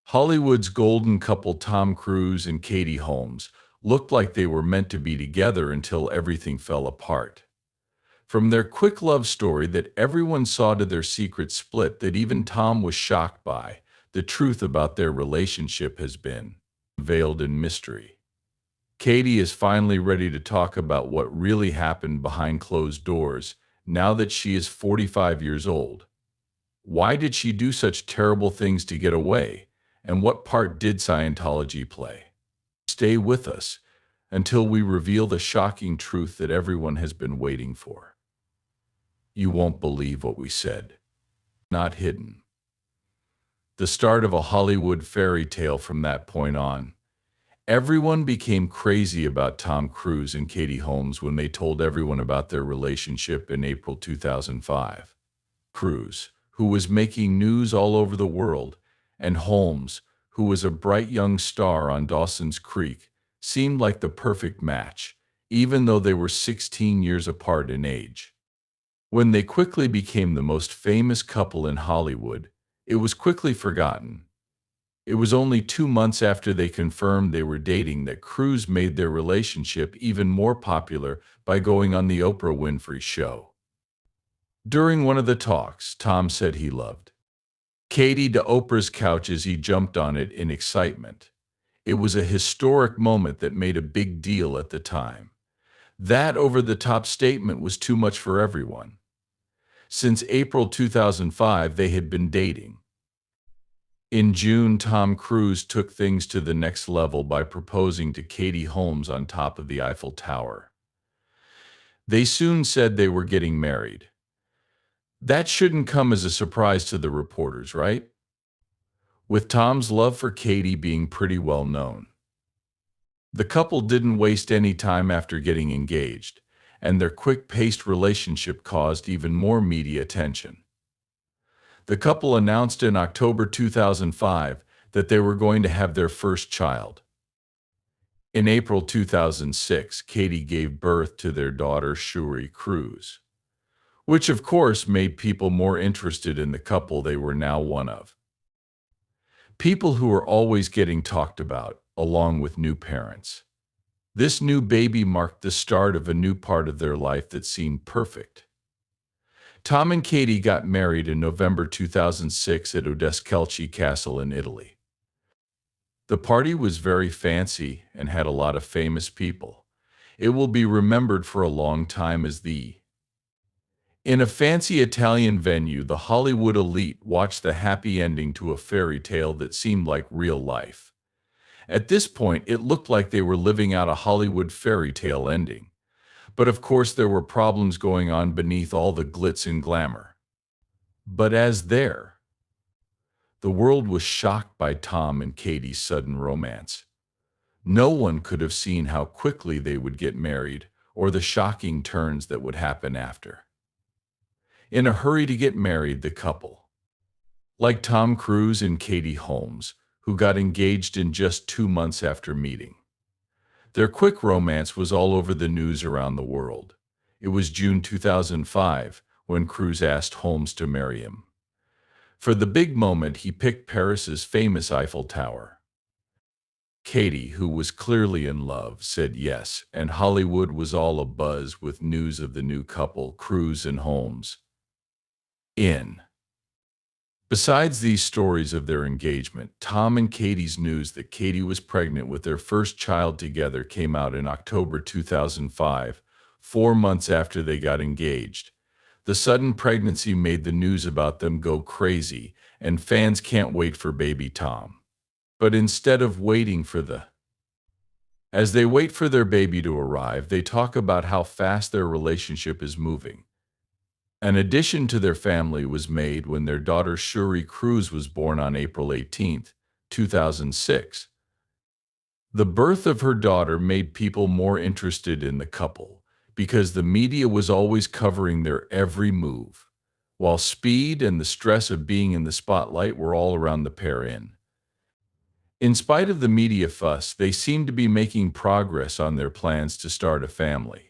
Hollywood's golden couple Tom Cruise and Katie Holmes looked like they were meant to be together until everything fell apart. From their quick love story that everyone saw to their secret split that even Tom was shocked by, the truth about their relationship has been veiled in mystery. Katie is finally ready to talk about what really happened behind closed doors now that she is 45 years old. Why did she do such terrible things to get away? And what part did Scientology play? Stay with us until we reveal the shocking truth that everyone has been waiting for. You won't believe what we said. Not hidden. The start of a Hollywood fairy tale from that point on. Everyone became crazy about Tom Cruise and Katie Holmes when they told everyone about their relationship in April 2005. Cruise, who was making news all over the world, and Holmes, who was a bright young star on Dawson's Creek, seemed like the perfect match, even though they were 16 years apart in age. When they quickly became the most famous couple in Hollywood, it was quickly forgotten. It was only 2 months after they confirmed they were dating that Cruise made their relationship even more popular by going on the Oprah Winfrey Show. During one of the talks, Tom said he loved Katie to Oprah's couch as he jumped on it in excitement. It was a historic moment that made a big deal at the time. That over-the-top statement was too much for everyone. Since April 2005, they had been dating. In June, Tom Cruise took things to the next level by proposing to Katie Holmes on top of the Eiffel Tower. They soon said they were getting married. That shouldn't come as a surprise to the reporters, right? With Tom's love for Katie being pretty well known. The couple didn't waste any time after getting engaged, and their quick-paced relationship caused even more media attention. The couple announced in October 2005 that they were going to have their first child. In April 2006, Katie gave birth to their daughter Shuri Cruise, which of course made people more interested in the couple they were now one of. People who are always getting talked about, along with new parents. This new baby marked the start of a new part of their life that seemed perfect. Tom and Katie got married in November 2006 at Odescalchi Castle in Italy. The party was very fancy and had a lot of famous people. It will be remembered for a long time as in a fancy Italian venue, the Hollywood elite watched the happy ending to a fairy tale that seemed like real life. At this point, it looked like they were living out a Hollywood fairy tale ending. But of course, there were problems going on beneath all the glitz and glamour. But the world was shocked by Tom and Katie's sudden romance. No one could have seen how quickly they would get married or the shocking turns that would happen after. In a hurry to get married, the couple, like Tom Cruise and Katie Holmes, who got engaged in just 2 months after meeting. Their quick romance was all over the news around the world. It was June 2005 when Cruise asked Holmes to marry him. For the big moment, he picked Paris's famous Eiffel Tower. Katie, who was clearly in love, said yes, and Hollywood was all abuzz with news of the new couple, Cruise and Holmes. Besides these stories of their engagement, Tom and Katie's news that Katie was pregnant with their first child together came out in October 2005, 4 months after they got engaged. The sudden pregnancy made the news about them go crazy, and fans can't wait for baby Tom. But instead of waiting for as they wait for their baby to arrive, they talk about how fast their relationship is moving. An addition to their family was made when their daughter Shuri Cruise was born on April 18, 2006. The birth of her daughter made people more interested in the couple because the media was always covering their every move, while speed and the stress of being in the spotlight were all around the pair. In spite of the media fuss, they seemed to be making progress on their plans to start a family.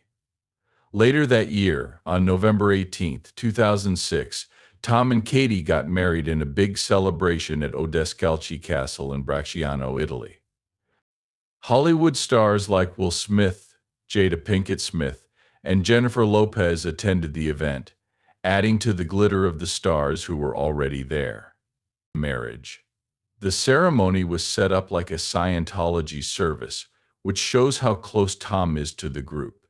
Later that year, on November 18, 2006, Tom and Katie got married in a big celebration at Odescalchi Castle in Bracciano, Italy. Hollywood stars like Will Smith, Jada Pinkett Smith, and Jennifer Lopez attended the event, adding to the glitter of the stars who were already there. Marriage. The ceremony was set up like a Scientology service, which shows how close Tom is to the group.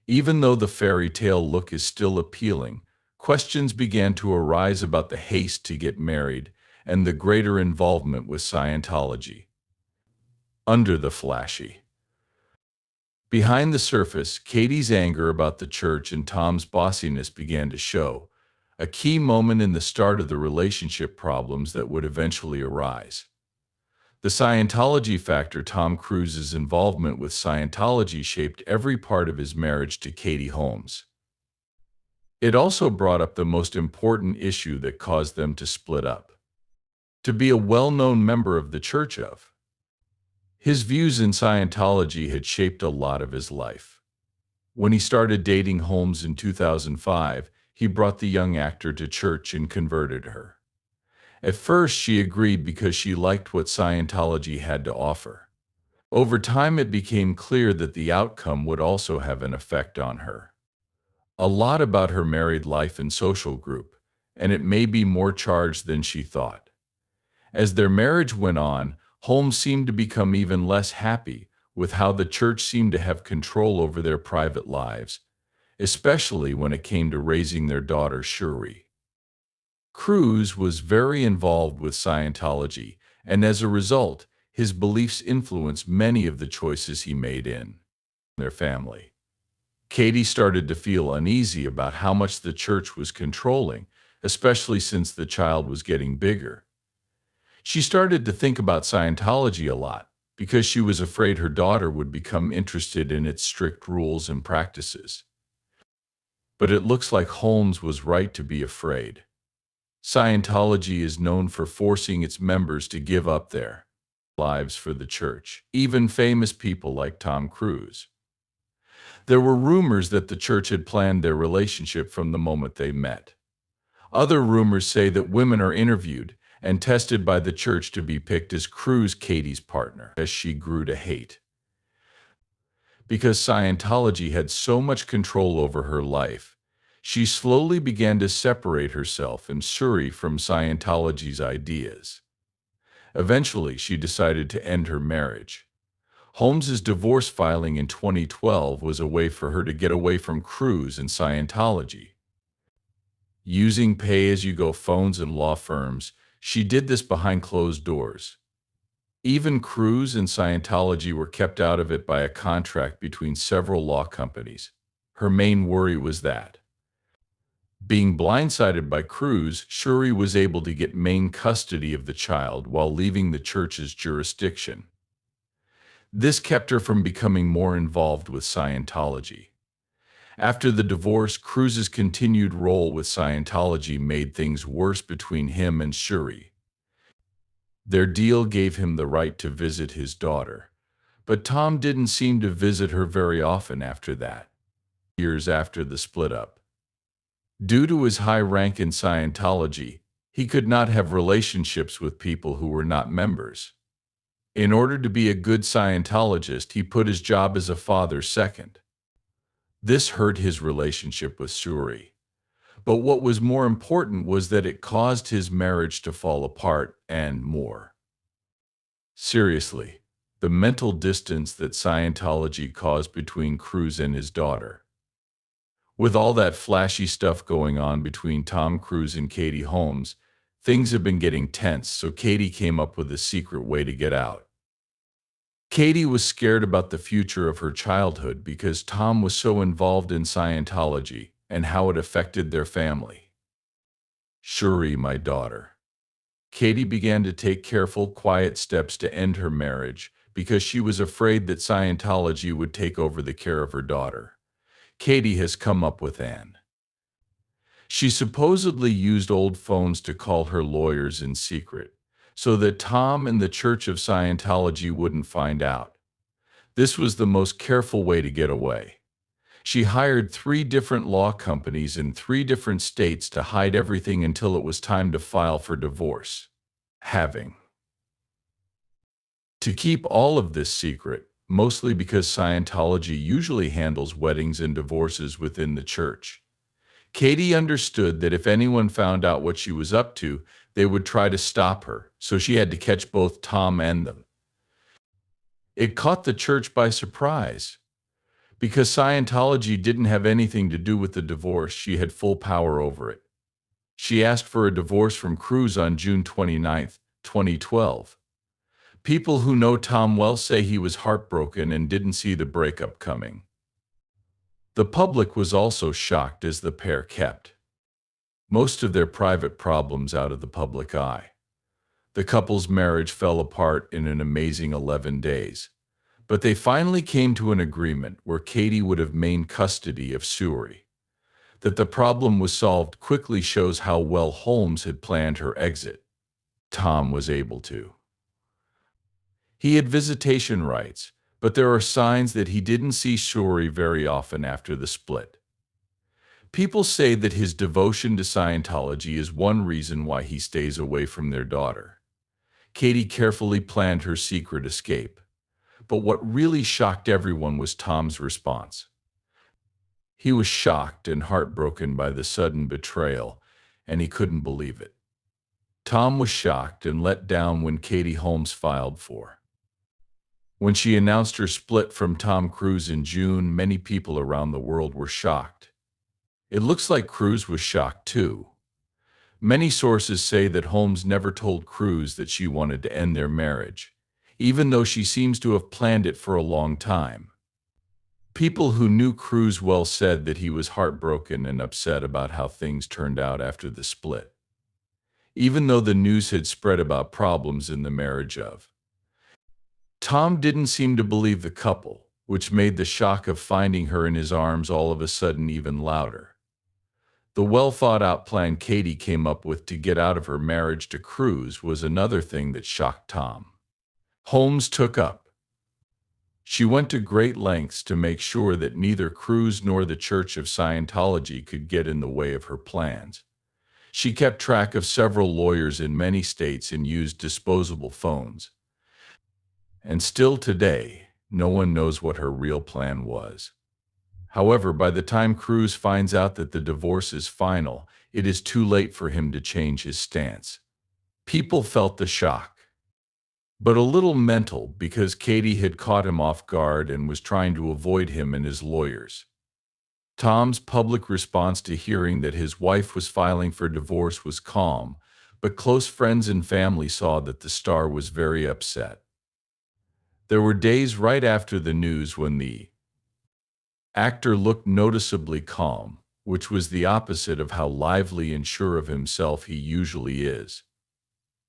Even though the fairy tale look is still appealing, questions began to arise about the haste to get married and the greater involvement with Scientology. Under the flashy. Behind the surface, Katie's anger about the church and Tom's bossiness began to show, a key moment in the start of the relationship problems that would eventually arise. The Scientology factor. Tom Cruise's involvement with Scientology shaped every part of his marriage to Katie Holmes. It also brought up the most important issue that caused them to split up. To be a well-known member of the Church of. His views in Scientology had shaped a lot of his life. When he started dating Holmes in 2005, he brought the young actor to church and converted her. At first, she agreed because she liked what Scientology had to offer. Over time, it became clear that the outcome would also have an effect on her. A lot about her married life and social group, and it may be more charged than she thought. As their marriage went on, Holmes seemed to become even less happy with how the church seemed to have control over their private lives, especially when it came to raising their daughter Shuri. Cruise was very involved with Scientology, and as a result, his beliefs influenced many of the choices he made in their family. Katie started to feel uneasy about how much the church was controlling, especially since the child was getting bigger. She started to think about Scientology a lot because she was afraid her daughter would become interested in its strict rules and practices. But it looks like Holmes was right to be afraid. Scientology is known for forcing its members to give up their lives for the church, even famous people like Tom Cruise. There were rumors that the church had planned their relationship from the moment they met. Other rumors say that women are interviewed and tested by the church to be picked as Katie's partner, as she grew to hate. Because Scientology had so much control over her life, she slowly began to separate herself and Shuri from Scientology's ideas. Eventually, she decided to end her marriage. Holmes's divorce filing in 2012 was a way for her to get away from Cruise and Scientology. Using pay-as-you-go phones and law firms, she did this behind closed doors. Even Cruise and Scientology were kept out of it by a contract between several law companies. Her main worry was that, being blindsided by Cruise, Shuri was able to get main custody of the child while leaving the church's jurisdiction. This kept her from becoming more involved with Scientology. After the divorce, Cruise's continued role with Scientology made things worse between him and Shuri. Their deal gave him the right to visit his daughter, but Tom didn't seem to visit her very often after that. Years after the split-up. Due to his high rank in Scientology, he could not have relationships with people who were not members. In order to be a good Scientologist, he put his job as a father second. This hurt his relationship with Shuri. But what was more important was that it caused his marriage to fall apart and more. Seriously, the mental distance that Scientology caused between Cruise and his daughter. With all that flashy stuff going on between Tom Cruise and Katie Holmes, things have been getting tense, so Katie came up with a secret way to get out. Katie was scared about the future of her childhood because Tom was so involved in Scientology and how it affected their family. Shuri, my daughter. Katie began to take careful, quiet steps to end her marriage because she was afraid that Scientology would take over the care of her daughter. Katie has come up with an. She supposedly used old phones to call her lawyers in secret, so that Tom and the Church of Scientology wouldn't find out. This was the most careful way to get away. She hired 3 different law companies in 3 different states to hide everything until it was time to file for divorce. Having to keep all of this secret, mostly because Scientology usually handles weddings and divorces within the church. Katie understood that if anyone found out what she was up to, they would try to stop her, so she had to catch both Tom and them. It caught the church by surprise. Because Scientology didn't have anything to do with the divorce, she had full power over it. She asked for a divorce from Cruise on June 29, 2012. People who know Tom well say he was heartbroken and didn't see the breakup coming. The public was also shocked as the pair kept most of their private problems out of the public eye. The couple's marriage fell apart in an amazing 11 days. But they finally came to an agreement where Katie would have main custody of Suri. That the problem was solved quickly shows how well Holmes had planned her exit. Tom was able to. He had visitation rights, but there are signs that he didn't see Suri very often after the split. People say that his devotion to Scientology is one reason why he stays away from their daughter. Katie carefully planned her secret escape. But what really shocked everyone was Tom's response. He was shocked and heartbroken by the sudden betrayal, and he couldn't believe it. Tom was shocked and let down when Katie Holmes filed for. When she announced her split from Tom Cruise in June, many people around the world were shocked. It looks like Cruise was shocked too. Many sources say that Holmes never told Cruise that she wanted to end their marriage, even though she seems to have planned it for a long time. People who knew Cruise well said that he was heartbroken and upset about how things turned out after the split, even though the news had spread about problems in the marriage of. Tom didn't seem to believe the couple, which made the shock of finding her in his arms all of a sudden even louder. The well-thought-out plan Katie came up with to get out of her marriage to Cruise was another thing that shocked Tom. Holmes took up. She went to great lengths to make sure that neither Cruise nor the Church of Scientology could get in the way of her plans. She kept track of several lawyers in many states and used disposable phones. And still today, no one knows what her real plan was. However, by the time Cruise finds out that the divorce is final, it is too late for him to change his stance. People felt the shock, but a little mental because Katie had caught him off guard and was trying to avoid him and his lawyers. Tom's public response to hearing that his wife was filing for divorce was calm, but close friends and family saw that the star was very upset. There were days right after the news when the actor looked noticeably calm, which was the opposite of how lively and sure of himself he usually is.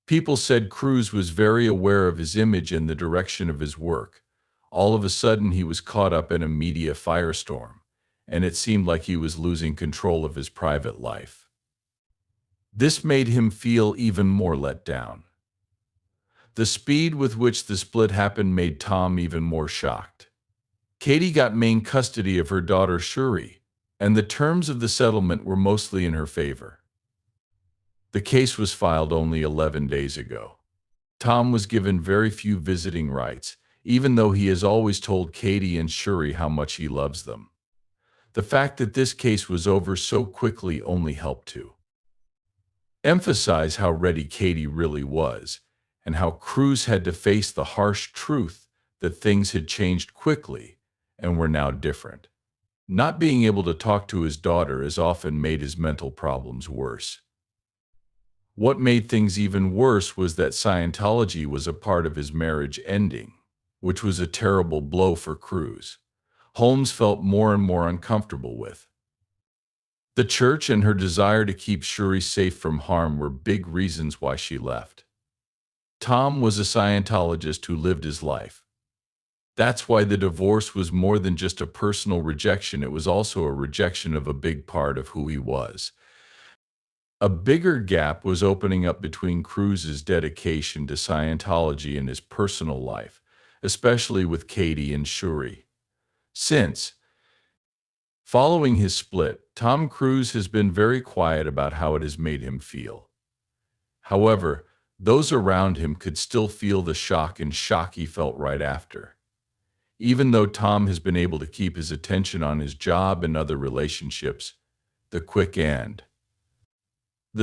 People said Cruise was very aware of his image and the direction of his work. All of a sudden, he was caught up in a media firestorm, and it seemed like he was losing control of his private life. This made him feel even more let down. The speed with which the split happened made Tom even more shocked. Katie got main custody of her daughter Shuri, and the terms of the settlement were mostly in her favor. The case was filed only 11 days ago. Tom was given very few visiting rights, even though he has always told Katie and Shuri how much he loves them. The fact that this case was over so quickly only helped to emphasize how ready Katie really was, and how Cruise had to face the harsh truth that things had changed quickly and were now different. Not being able to talk to his daughter has often made his mental problems worse. What made things even worse was that Scientology was a part of his marriage ending, which was a terrible blow for Cruise. Holmes felt more and more uncomfortable with. The church and her desire to keep Shuri safe from harm were big reasons why she left. Tom was a Scientologist who lived his life. That's why the divorce was more than just a personal rejection, it was also a rejection of a big part of who he was. A bigger gap was opening up between Cruise's dedication to Scientology and his personal life, especially with Katie and Shuri. Since Following his split, Tom Cruise has been very quiet about how it has made him feel. However, those around him could still feel the shock he felt right after. Even though Tom has been able to keep his attention on his job and other relationships, the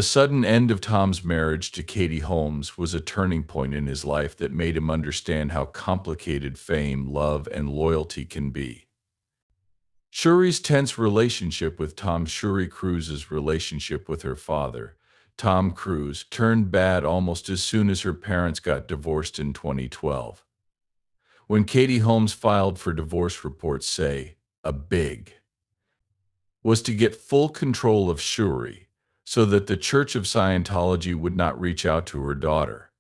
sudden end of Tom's marriage to Katie Holmes was a turning point in his life that made him understand how complicated fame, love, and loyalty can be. Shuri's tense relationship with Tom. Shuri Cruise's relationship with her father, Tom Cruise, turned bad almost as soon as her parents got divorced in 2012. When Katie Holmes filed for divorce, reports say a big was to get full control of Shuri so that the Church of Scientology would not reach out to her daughter.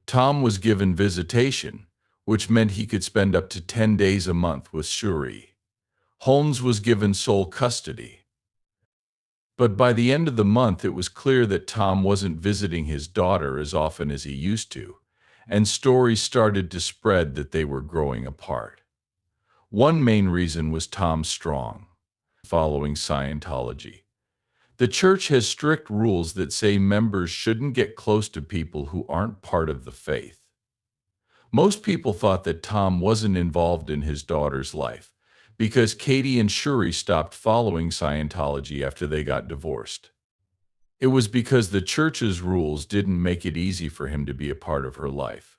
Tom was given visitation, which meant he could spend up to 10 days a month with Shuri. Holmes was given sole custody. But by the end of the month, it was clear that Tom wasn't visiting his daughter as often as he used to, and stories started to spread that they were growing apart. One main reason was Tom's strong following Scientology. The church has strict rules that say members shouldn't get close to people who aren't part of the faith. Most people thought that Tom wasn't involved in his daughter's life because Katie and Shuri stopped following Scientology after they got divorced. It was because the church's rules didn't make it easy for him to be a part of her life.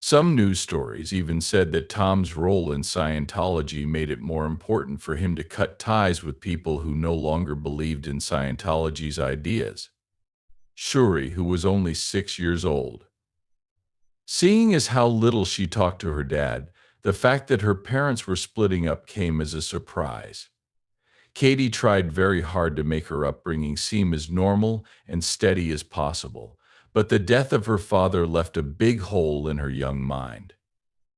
Some news stories even said that Tom's role in Scientology made it more important for him to cut ties with people who no longer believed in Scientology's ideas. Shuri, who was only 6 years old. Seeing as how little she talked to her dad, the fact that her parents were splitting up came as a surprise. Katie tried very hard to make her upbringing seem as normal and steady as possible, but the death of her father left a big hole in her young mind.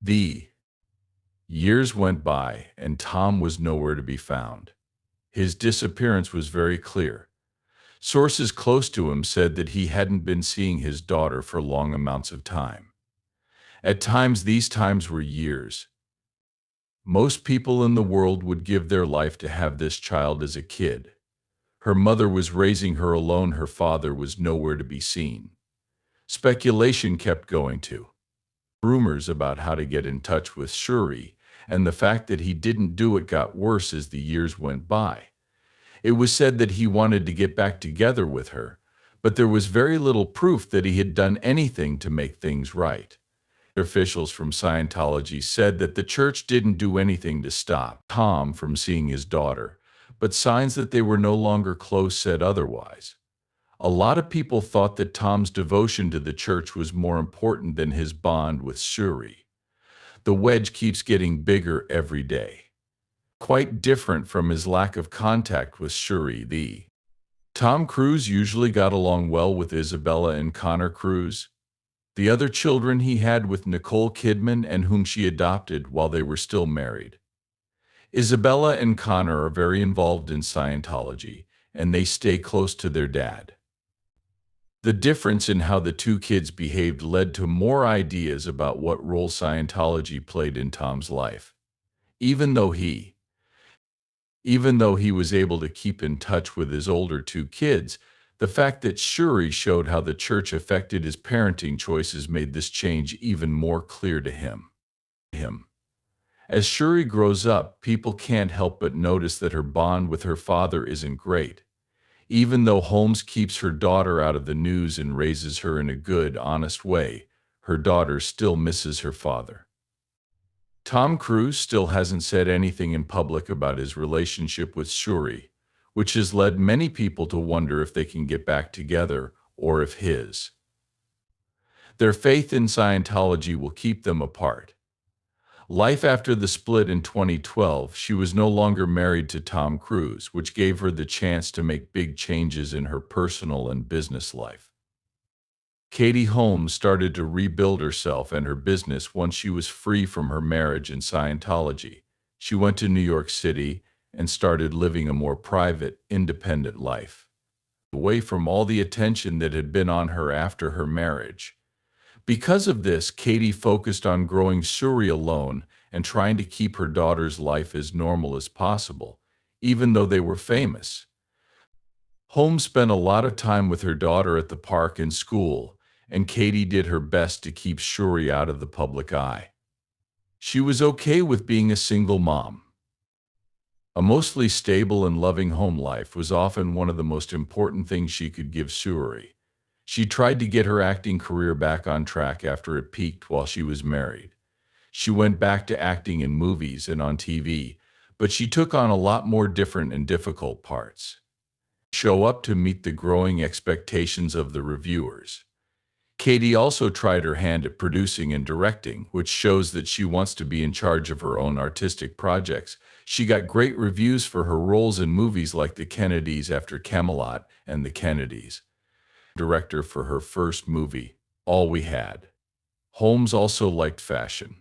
The years went by, and Tom was nowhere to be found. His disappearance was very clear. Sources close to him said that he hadn't been seeing his daughter for long amounts of time. At times, these times were years. Most people in the world would give their life to have this child as a kid. Her mother was raising her alone. Her father was nowhere to be seen. Speculation kept going to rumors about how to get in touch with Shuri, and the fact that he didn't do it got worse as the years went by. It was said that he wanted to get back together with her, but there was very little proof that he had done anything to make things right. Officials from Scientology said that the church didn't do anything to stop Tom from seeing his daughter, but signs that they were no longer close said otherwise. A lot of people thought that Tom's devotion to the church was more important than his bond with Shuri. The wedge keeps getting bigger every day. Quite different from his lack of contact with Shuri. Tom Cruise usually got along well with Isabella and Connor Cruise, the other children he had with Nicole Kidman and whom she adopted while they were still married. Isabella and Connor are very involved in Scientology, and they stay close to their dad. The difference in how the two kids behaved led to more ideas about what role Scientology played in Tom's life. Even though he was able to keep in touch with his older two kids, the fact that Shuri showed how the church affected his parenting choices made this change even more clear to him. As Shuri grows up, people can't help but notice that her bond with her father isn't great. Even though Holmes keeps her daughter out of the news and raises her in a good, honest way, her daughter still misses her father. Tom Cruise still hasn't said anything in public about his relationship with Shuri, which has led many people to wonder if they can get back together or if their faith in Scientology will keep them apart. Life after the split in 2012, she was no longer married to Tom Cruise, which gave her the chance to make big changes in her personal and business life. Katie Holmes started to rebuild herself and her business once she was free from her marriage and Scientology. She went to New York City and started living a more private, independent life, away from all the attention that had been on her after her marriage. Because of this, Katie focused on growing Shuri alone and trying to keep her daughter's life as normal as possible, even though they were famous. Holmes spent a lot of time with her daughter at the park and school, and Katie did her best to keep Shuri out of the public eye. She was okay with being a single mom. A mostly stable and loving home life was often one of the most important things she could give Shuri. She tried to get her acting career back on track after it peaked while she was married. She went back to acting in movies and on TV, but she took on a lot more different and difficult parts. Show up to meet the growing expectations of the reviewers. Katie also tried her hand at producing and directing, which shows that she wants to be in charge of her own artistic projects. She got great reviews for her roles in movies like The Kennedys after Camelot and The Kennedys. Director for her first movie, All We Had. Holmes also liked fashion.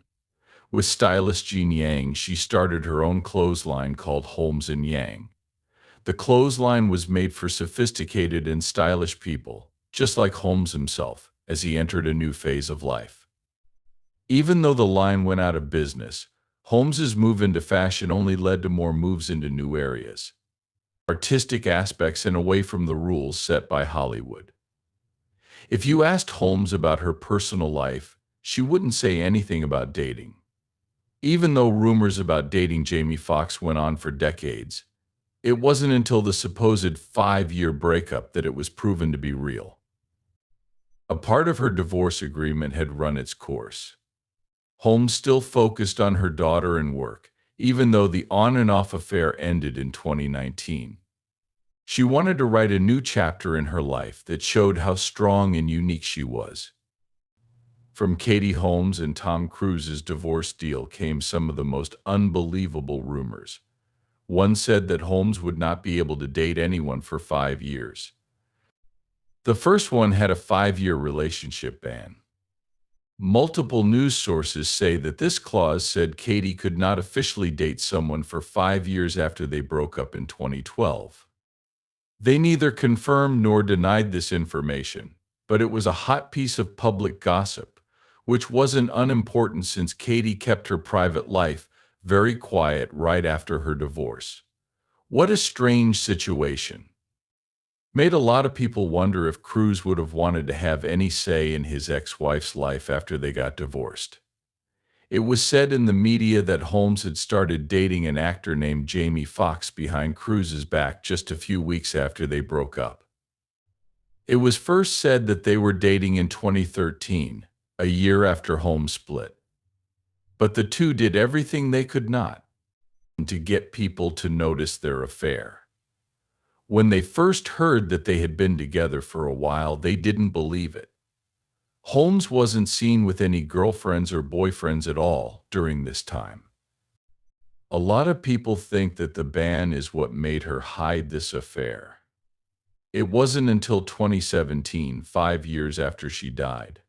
With stylist Jean Yang, she started her own clothes line called Holmes and Yang. The clothesline was made for sophisticated and stylish people, just like Holmes himself, as he entered a new phase of life. Even though the line went out of business, Holmes's move into fashion only led to more moves into new areas, artistic aspects, and away from the rules set by Hollywood. If you asked Holmes about her personal life, she wouldn't say anything about dating. Even though rumors about dating Jamie Foxx went on for decades, it wasn't until the supposed 5-year breakup that it was proven to be real. A part of her divorce agreement had run its course. Holmes still focused on her daughter and work, even though the on-and-off affair ended in 2019. She wanted to write a new chapter in her life that showed how strong and unique she was. From Katie Holmes and Tom Cruise's divorce deal came some of the most unbelievable rumors. One said that Holmes would not be able to date anyone for 5 years. The first one had a 5-year relationship ban. Multiple news sources say that this clause said Katie could not officially date someone for 5 years after they broke up in 2012. They neither confirmed nor denied this information, but it was a hot piece of public gossip, which wasn't unimportant since Katie kept her private life very quiet right after her divorce. What a strange situation. Made a lot of people wonder if Cruise would have wanted to have any say in his ex-wife's life after they got divorced. It was said in the media that Holmes had started dating an actor named Jamie Foxx behind Cruise's back just a few weeks after they broke up. It was first said that they were dating in 2013, a year after Holmes split. But the two did everything they could not to get people to notice their affair. When they first heard that they had been together for a while, they didn't believe it. Holmes wasn't seen with any girlfriends or boyfriends at all during this time. A lot of people think that the ban is what made her hide this affair. It wasn't until 2017, 5 years after she died.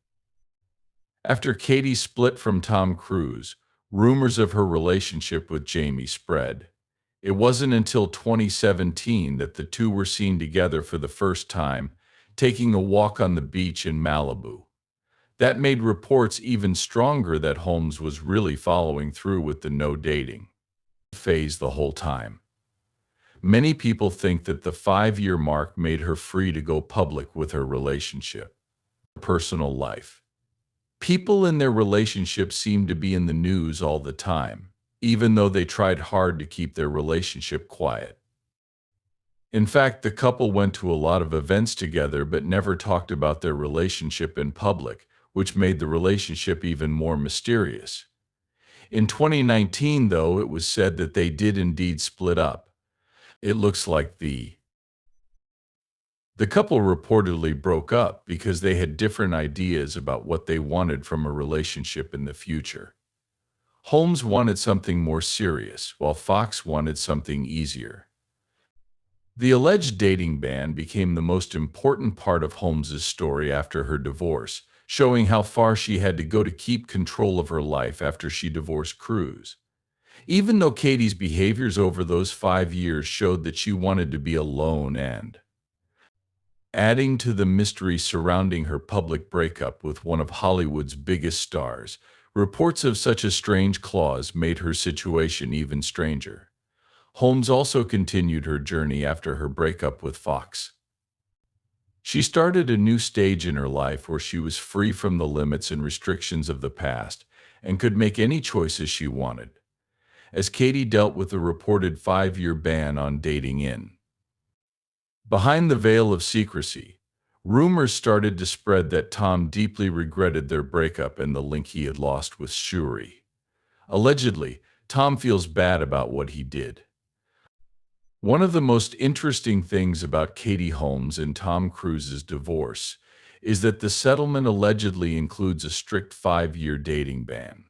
After Katie split from Tom Cruise, rumors of her relationship with Jamie spread. It wasn't until 2017 that the two were seen together for the first time, taking a walk on the beach in Malibu. That made reports even stronger that Holmes was really following through with the no dating phase the whole time. Many people think that the 5-year mark made her free to go public with her relationship. Personal life. People in their relationship seemed to be in the news all the time, even though they tried hard to keep their relationship quiet. In fact, the couple went to a lot of events together but never talked about their relationship in public, which made the relationship even more mysterious. In 2019, though, it was said that they did indeed split up. It looks like the couple reportedly broke up because they had different ideas about what they wanted from a relationship in the future. Holmes wanted something more serious, while Fox wanted something easier. The alleged dating ban became the most important part of Holmes's story after her divorce, showing how far she had to go to keep control of her life after she divorced Cruise. Even though Katie's behaviors over those 5 years showed that she wanted to be alone and adding to the mystery surrounding her public breakup with one of Hollywood's biggest stars, reports of such a strange clause made her situation even stranger. Holmes also continued her journey after her breakup with Fox. She started a new stage in her life where she was free from the limits and restrictions of the past and could make any choices she wanted, as Katie dealt with the reported 5-year ban on dating in. Behind the veil of secrecy, rumors started to spread that Tom deeply regretted their breakup and the link he had lost with Shuri. Allegedly, Tom feels bad about what he did. One of the most interesting things about Katie Holmes and Tom Cruise's divorce is that the settlement allegedly includes a strict 5-year dating ban.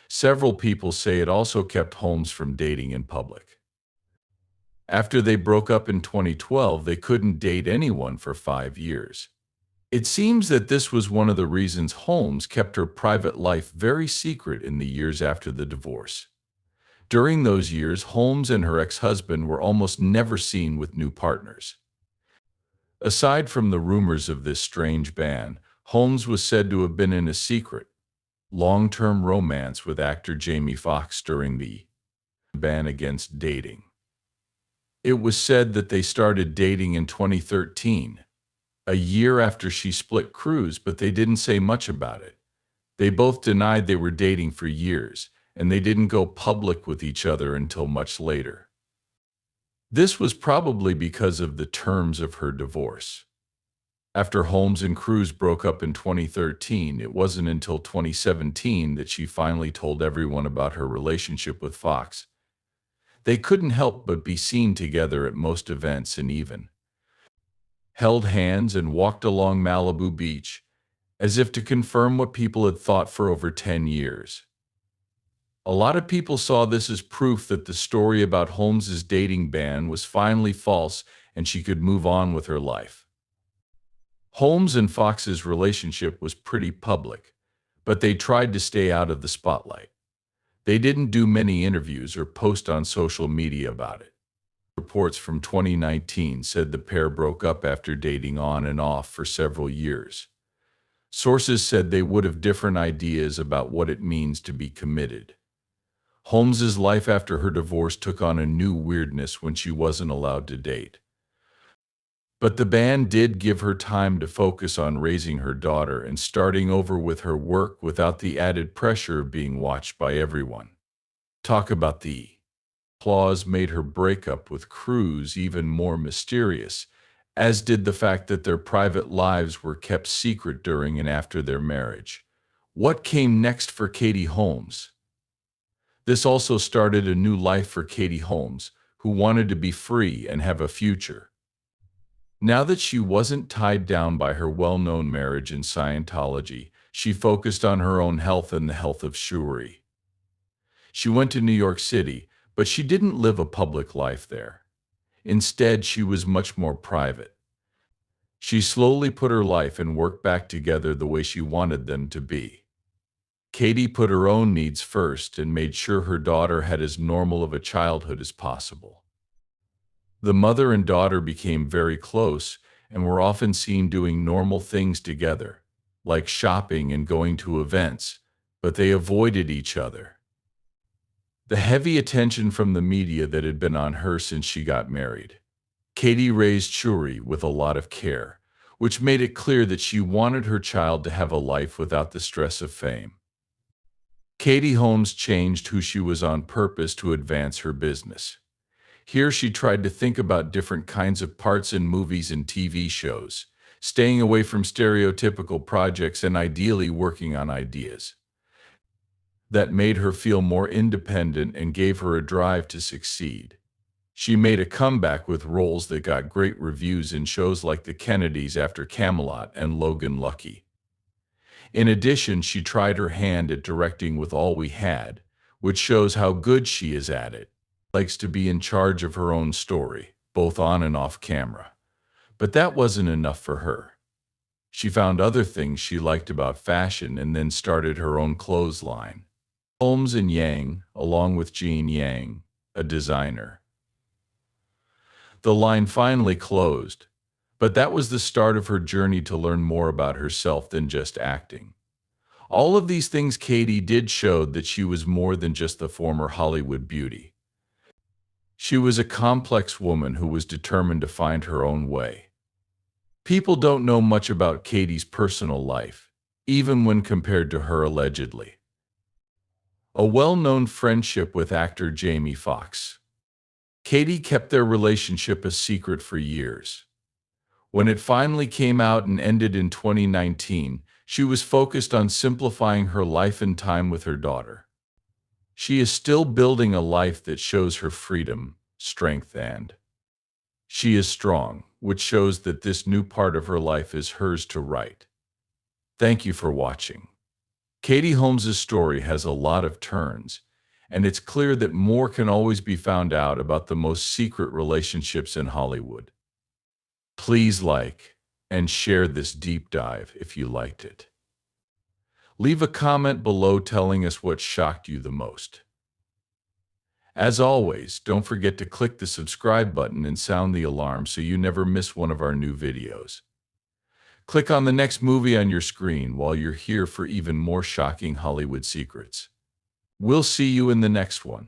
Several people say it also kept Holmes from dating in public. After they broke up in 2012, they couldn't date anyone for 5 years. It seems that this was one of the reasons Holmes kept her private life very secret in the years after the divorce. During those years, Holmes and her ex-husband were almost never seen with new partners. Aside from the rumors of this strange ban, Holmes was said to have been in a secret, long-term romance with actor Jamie Foxx during the ban against dating. It was said that they started dating in 2013, a year after she split Cruise, but they didn't say much about it. They both denied they were dating for years, and they didn't go public with each other until much later. This was probably because of the terms of her divorce. After Holmes and Cruise broke up in 2013, it wasn't until 2017 that she finally told everyone about her relationship with Fox. They couldn't help but be seen together at most events and even held hands and walked along Malibu Beach, as if to confirm what people had thought for over 10 years. A lot of people saw this as proof that the story about Holmes's dating ban was finally false and she could move on with her life. Holmes and Fox's relationship was pretty public, but they tried to stay out of the spotlight. They didn't do many interviews or post on social media about it. Reports from 2019 said the pair broke up after dating on and off for several years. Sources said they would have different ideas about what it means to be committed. Holmes's life after her divorce took on a new weirdness when she wasn't allowed to date. But the ban did give her time to focus on raising her daughter and starting over with her work without the added pressure of being watched by everyone. Talk about the clause made her breakup with Cruise even more mysterious, as did the fact that their private lives were kept secret during and after their marriage. What came next for Katie Holmes? This also started a new life for Katie Holmes, who wanted to be free and have a future. Now that she wasn't tied down by her well-known marriage in Scientology, she focused on her own health and the health of Shuri. She went to New York City, but she didn't live a public life there. Instead, she was much more private. She slowly put her life and work back together the way she wanted them to be. Katie put her own needs first and made sure her daughter had as normal of a childhood as possible. The mother and daughter became very close and were often seen doing normal things together, like shopping and going to events, but they avoided each other. The heavy attention from the media that had been on her since she got married. Katie raised Shuri with a lot of care, which made it clear that she wanted her child to have a life without the stress of fame. Katie Holmes changed who she was on purpose to advance her business. Here she tried to think about different kinds of parts in movies and TV shows, staying away from stereotypical projects and ideally working on ideas that made her feel more independent and gave her a drive to succeed. She made a comeback with roles that got great reviews in shows like The Kennedys after Camelot and Logan Lucky. In addition, she tried her hand at directing with All We Had, which shows how good she is at it. She likes to be in charge of her own story, both on and off camera. But that wasn't enough for her. She found other things she liked about fashion and then started her own clothes line. Holmes and Yang, along with Jean Yang, a designer. The line finally closed, but that was the start of her journey to learn more about herself than just acting. All of these things Katie did showed that she was more than just the former Hollywood beauty. She was a complex woman who was determined to find her own way. People don't know much about Katie's personal life, even when compared to her allegedly. A well-known friendship with actor Jamie Foxx. Katie kept their relationship a secret for years. When it finally came out and ended in 2019, she was focused on simplifying her life and time with her daughter. She is still building a life that shows her freedom, strength, and she is strong, which shows that this new part of her life is hers to write. Thank you for watching. Katie Holmes' story has a lot of turns, and it's clear that more can always be found out about the most secret relationships in Hollywood. Please like and share this deep dive if you liked it. Leave a comment below telling us what shocked you the most. As always, don't forget to click the subscribe button and sound the alarm so you never miss one of our new videos. Click on the next movie on your screen while you're here for even more shocking Hollywood secrets. We'll see you in the next one.